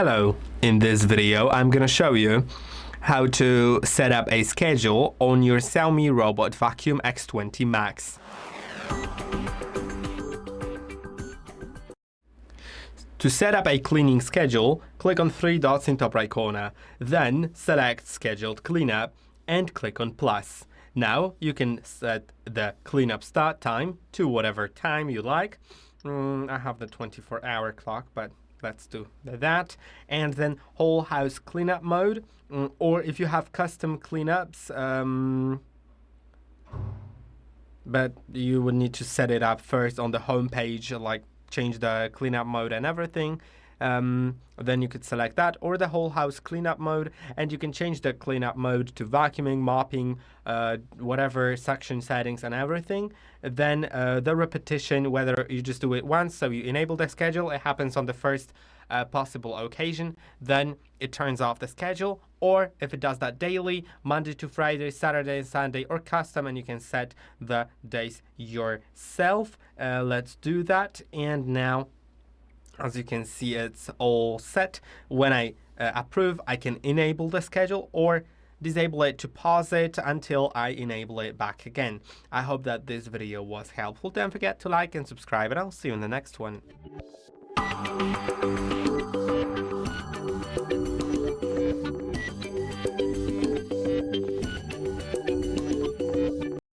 Hello, in this video I'm gonna show you how to set up a schedule on your XIAOMI robot vacuum X20 Max. To set up a cleaning schedule, click on three dots in top right corner, then select Scheduled Cleanup and click on plus. Now you can set the cleanup start time to whatever time you like. I have the 24-hour clock, but let's do that. And then whole house cleanup mode, or if you have custom cleanups, but you would need to set it up first on the home page, like change the cleanup mode and everything. Then you could select that, or the whole house cleanup mode, and you can change the cleanup mode to vacuuming, mopping, whatever section settings and everything. Then the repetition, whether you just do it once, so you enable the schedule, it happens on the first possible occasion, then it turns off the schedule, or if it does that daily, Monday to Friday, Saturday and Sunday, or custom, and you can set the days yourself. Let's do that. And now, as you can see, it's all set. When I approve, I can enable the schedule or disable it to pause it until I enable it back again. I hope that this video was helpful. Don't forget to like and subscribe, and I'll see you in the next one.